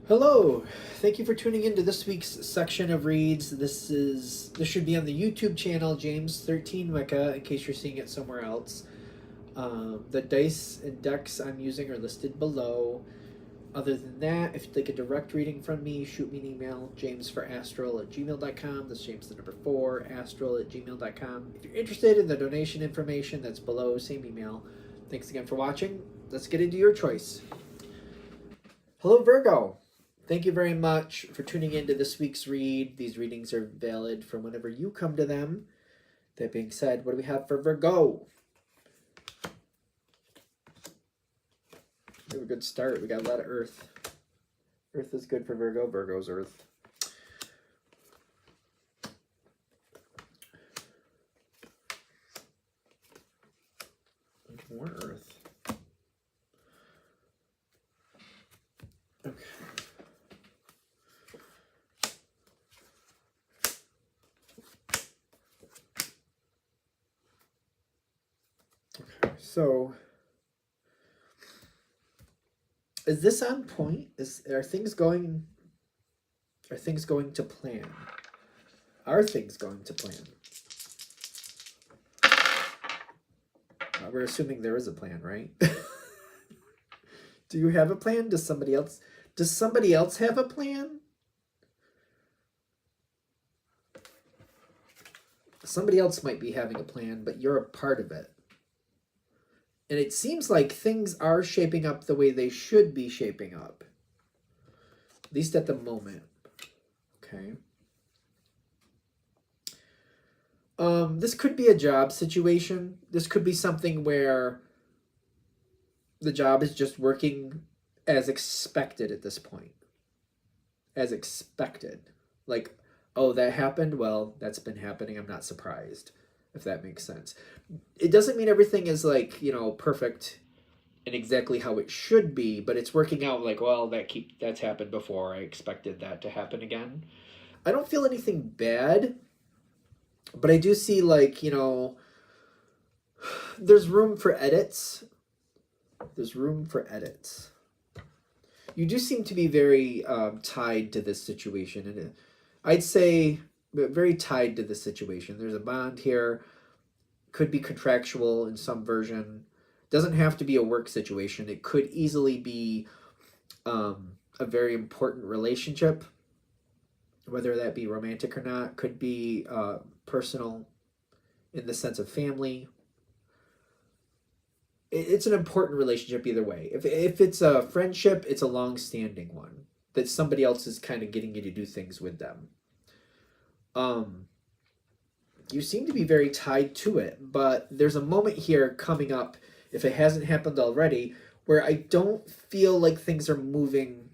Hello, thank you for tuning in to this week's section of reads. This should be on the YouTube channel James 13 Wicca in case you're seeing it somewhere else. The dice and decks I'm using are listed below. Other than that, if you'd like a direct reading from me, shoot me an email, jamesforastral@gmail.com. That's James the number 4, astral@gmail.com. If you're interested in the donation information, that's below, same email. Thanks again for watching. Let's get into your choice. Hello, Virgo. Thank you very much for tuning in to this week's read. These readings are valid from whenever you come to them. That being said, what do we have for Virgo? We have a good start. We got a lot of Earth. Earth is good for Virgo. Virgo's Earth. More Earth. Okay. So, is this on point? Are things going to plan? Are things going to plan? We're assuming there is a plan, right? Do you have a plan? Does somebody else have a plan? Somebody else might be having a plan, but you're a part of it. And it seems like things are shaping up the way they should be shaping up. At least at the moment. Okay. This could be a job situation. This could be something where the job is just working as expected at this point. As expected. Like, oh, that happened? Well, that's been happening. I'm not surprised, if that makes sense. It doesn't mean everything is like, perfect and exactly how it should be, but it's working out like, well, that's happened before. I expected that to happen again. I don't feel anything bad, but I do see like, there's room for edits. There's room for edits. You do seem to be very tied to this situation, and I'd say very tied to this situation. There's a bond here. Could be contractual in some version. Doesn't have to be a work situation. It could easily be a very important relationship, whether that be romantic or not. Could be personal in the sense of family. It's an important relationship either way. If it's a friendship, it's a long-standing one that somebody else is kind of getting you to do things with them. You seem to be very tied to it, but there's a moment here coming up, if it hasn't happened already, where I don't feel like things are moving.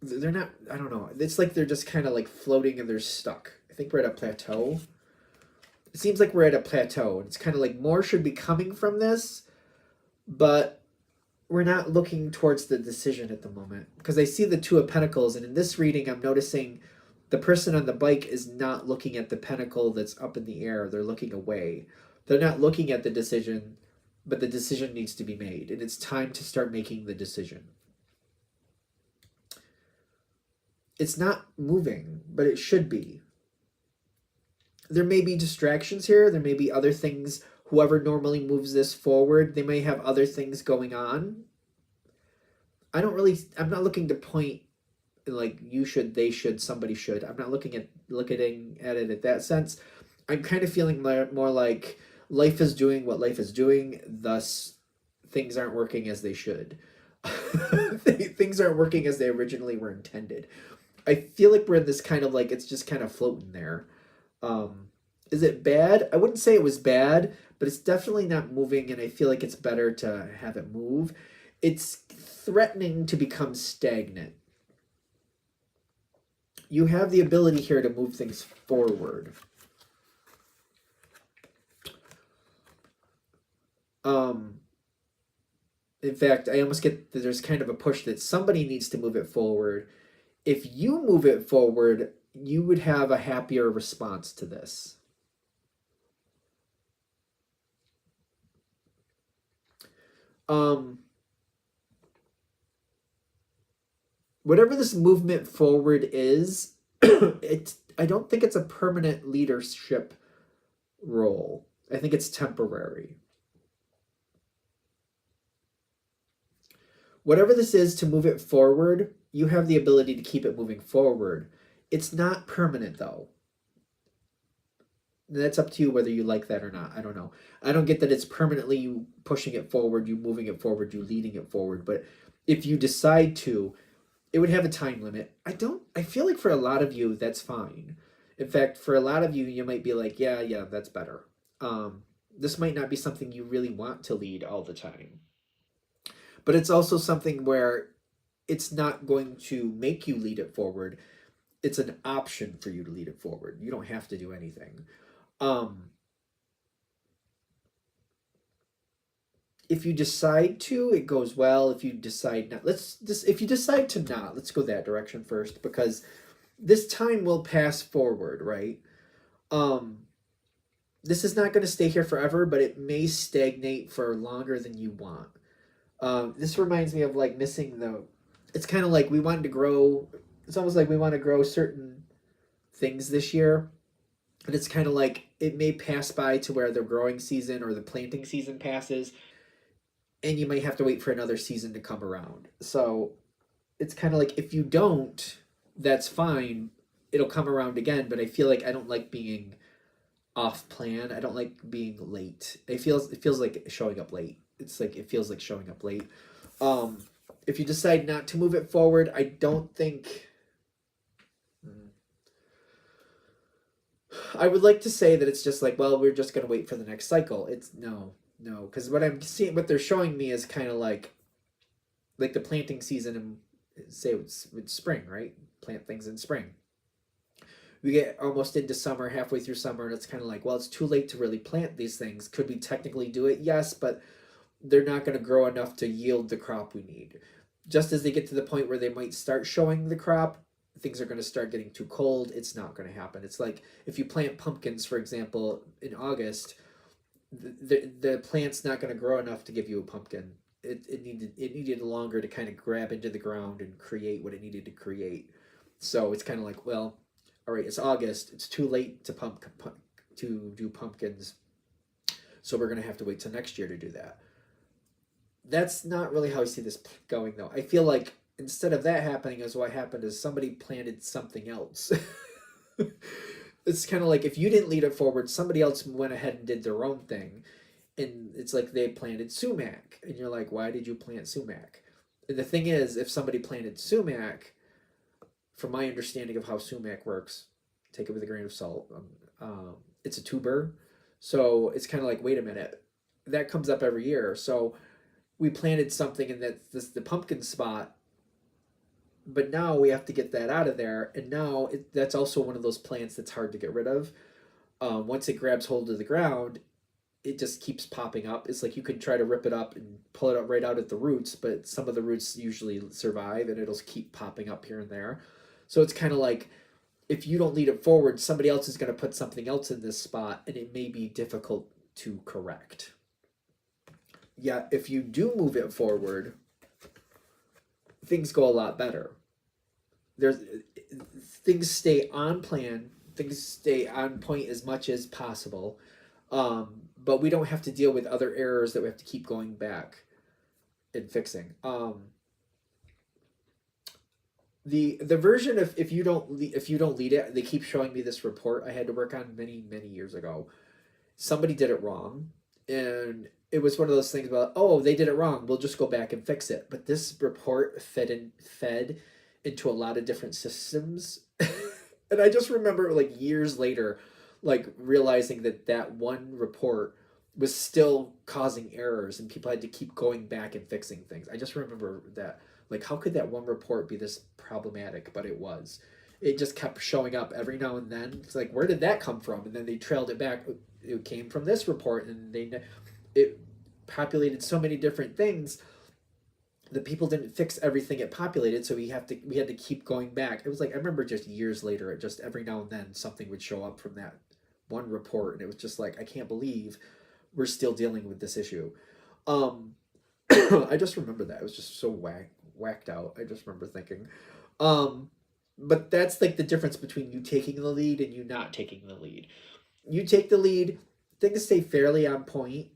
They're not, I don't know. It's like they're just kind of like floating and they're stuck. I think we're at a plateau. It seems like we're at a plateau, and it's kind of like more should be coming from this, but we're not looking towards the decision at the moment. Because I see the Two of Pentacles, and in this reading, I'm noticing the person on the bike is not looking at the pentacle that's up in the air. They're looking away. They're not looking at the decision, but the decision needs to be made, and it's time to start making the decision. It's not moving, but it should be. There may be distractions here. There may be other things. Whoever normally moves this forward, they may have other things going on. I'm not looking to point like you should, they should, somebody should. I'm not looking at it at that sense. I'm kind of feeling more like life is doing what life is doing, thus things aren't working as they should. Things aren't working as they originally were intended. I feel like we're in this kind of like, it's just kind of floating there. Is it bad? I wouldn't say it was bad, but it's definitely not moving, and I feel like it's better to have it move. It's threatening to become stagnant. You have the ability here to move things forward. In fact, I almost get that there's kind of a push that somebody needs to move it forward. If you move it forward, you would have a happier response to this. whatever this movement forward is, I don't think it's a permanent leadership role. I think it's temporary. Whatever this is to move it forward, you have the ability to keep it moving forward. It's not permanent though. That's up to you whether you like that or not. I don't know. I don't get that it's permanently you pushing it forward, you moving it forward, you leading it forward. But if you decide to, it would have a time limit. I feel like for a lot of you, that's fine. In fact, for a lot of you, you might be like, yeah, that's better. This might not be something you really want to lead all the time. But it's also something where it's not going to make you lead it forward. It's an option for you to lead it forward. You don't have to do anything. If you decide to, it goes well. If you decide not, if you decide to not, let's go that direction first, because this time will pass forward, right? This is not going to stay here forever, but it may stagnate for longer than you want. This reminds me of like missing the. It's kind of like we wanted to grow. It's almost like we want to grow certain things this year, and it's kind of like it may pass by to where the growing season or the planting season passes, and you might have to wait for another season to come around. So it's kind of like if you don't, that's fine. It'll come around again, but I feel like I don't like being off plan. I don't like being late. It feels like showing up late. It's like it feels like showing up late. If you decide not to move it forward, I don't think I would like to say that it's just like, well, we're just gonna wait for the next cycle. It's no, because what I'm seeing, what they're showing me is kind of like the planting season and say it's spring, right? Plant things in spring. We get almost into summer, halfway through summer, and it's kind of like, well, it's too late to really plant these things. Could we technically do it? Yes, but they're not going to grow enough to yield the crop we need. Just as they get to the point where they might start showing the crop, things are going to start getting too cold. It's not going to happen. It's like if you plant pumpkins, for example, in August, the plant's not going to grow enough to give you a pumpkin. It needed longer to kind of grab into the ground and create what it needed to create. So it's kind of like, well, all right, it's August. It's too late to do pumpkins. So we're going to have to wait till next year to do that. That's not really how I see this going, though. I feel like instead of that happening, is what happened is somebody planted something else. It's kind of like if you didn't lead it forward, somebody else went ahead and did their own thing. And it's like they planted sumac. And you're like, why did you plant sumac? And the thing is, if somebody planted sumac, from my understanding of how sumac works, take it with a grain of salt. It's a tuber. So it's kind of like, wait a minute, that comes up every year. So we planted something in the pumpkin spot, but now we have to get that out of there. And now that's also one of those plants that's hard to get rid of. Once it grabs hold of the ground, it just keeps popping up. It's like you can try to rip it up and pull it up right out at the roots, but some of the roots usually survive and it'll keep popping up here and there. So it's kind of like if you don't lead it forward, somebody else is going to put something else in this spot and it may be difficult to correct. Yeah, if you do move it forward, things go a lot better. There's things stay on plan, things stay on point as much as possible. But we don't have to deal with other errors that we have to keep going back and fixing. The version of if you don't lead it, they keep showing me this report I had to work on many years ago. Somebody did it wrong, and it was one of those things about, oh, they did it wrong, we'll just go back and fix it. But this report fed into a lot of different systems, and I just remember like years later, like realizing that one report was still causing errors and people had to keep going back and fixing things. I just remember that, like, how could that one report be this problematic? But it was. It just kept showing up every now and then. It's like, where did that come from? And then they trailed it back. It came from this report, and it populated so many different things. The people didn't fix everything it populated, so we had to keep going back. It was like, I remember just years later, it just every now and then something would show up from that one report, and it was just like, I can't believe we're still dealing with this issue. I just remember that. It was just so whacked out. I just remember thinking. But that's like the difference between you taking the lead and you not taking the lead. You take the lead, things stay fairly on point,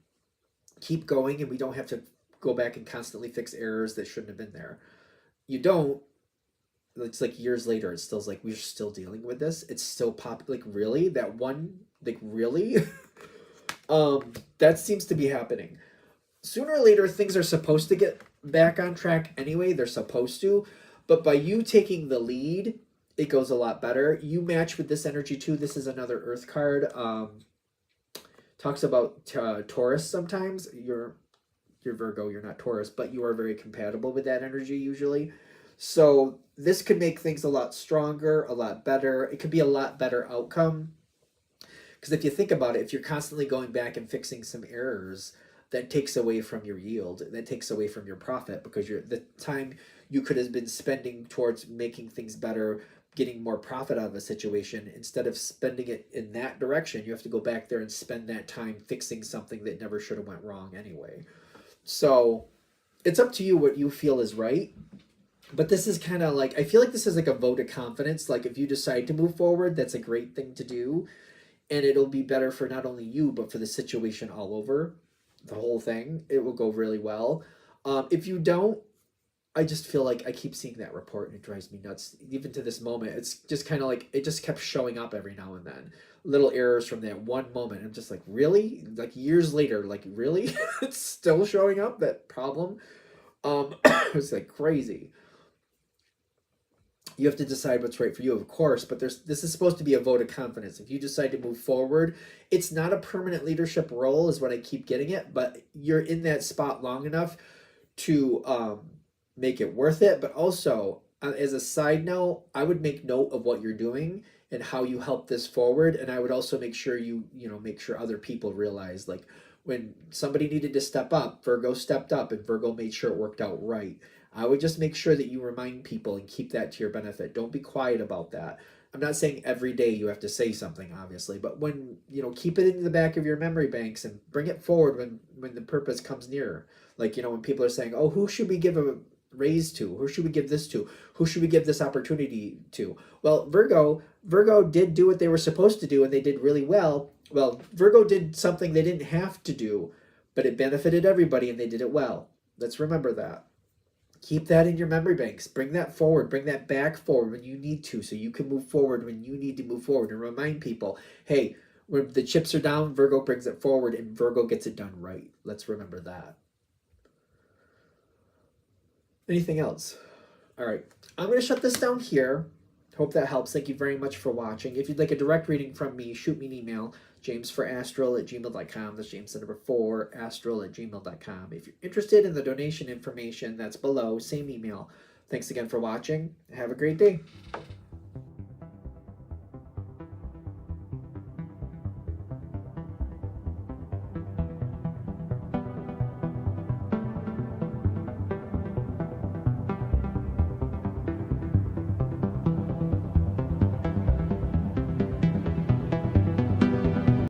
keep going, and we don't have to go back and constantly fix errors that shouldn't have been there. You don't, it's like years later, it's still like we're still dealing with this. It's still like really? That one, like really? That seems to be happening. Sooner or later, things are supposed to get back on track anyway. They're supposed to. But by you taking the lead, it goes a lot better. You match with this energy too. This is another Earth card. Talks about Taurus sometimes. You're Virgo, you're not Taurus, but you are very compatible with that energy usually. So this could make things a lot stronger, a lot better. It could be a lot better outcome. Because if you think about it, if you're constantly going back and fixing some errors, that takes away from your yield. That takes away from your profit, because the time you could have been spending towards making things better, getting more profit out of a situation, instead of spending it in that direction, you have to go back there and spend that time fixing something that never should have went wrong anyway. So it's up to you what you feel is right. But this is kind of like, I feel like this is like a vote of confidence. Like if you decide to move forward, that's a great thing to do. And it'll be better for not only you, but for the situation all over. The whole thing. It will go really well. If you don't, I just feel like I keep seeing that report and it drives me nuts. Even to this moment, it's just kind of like, it just kept showing up every now and then. Little errors from that one moment. I'm just like, really? Like years later, like really? It's still showing up, that problem? It's like crazy. You have to decide what's right for you, of course, but this is supposed to be a vote of confidence. If you decide to move forward, it's not a permanent leadership role is what I keep getting at, but you're in that spot long enough to make it worth it. But also, as a side note, I would make note of what you're doing and how you help this forward, and I would also make sure make sure other people realize, like, when somebody needed to step up, Virgo stepped up and Virgo made sure it worked out right. I would just make sure that you remind people and keep that to your benefit. Don't be quiet about that. I'm not saying every day you have to say something, obviously, but when, keep it in the back of your memory banks and bring it forward when the purpose comes near. Like, when people are saying, oh, who should we give a raise to? Who should we give this to? Who should we give this opportunity to? Well, Virgo did do what they were supposed to do, and they did really well. Well, Virgo did something they didn't have to do, but it benefited everybody, and they did it well. Let's remember that. Keep that in your memory banks. Bring that forward. Bring that back forward when you need to, so you can move forward when you need to move forward, and remind people, hey, when the chips are down, Virgo brings it forward, and Virgo gets it done right. Let's remember that. Anything else? All right. I'm going to shut this down here. Hope that helps. Thank you very much for watching. If you'd like a direct reading from me, shoot me an email, jamesforastral@gmail.com. That's James the number 4, astral@gmail.com. If you're interested in the donation information, that's below, same email. Thanks again for watching. Have a great day.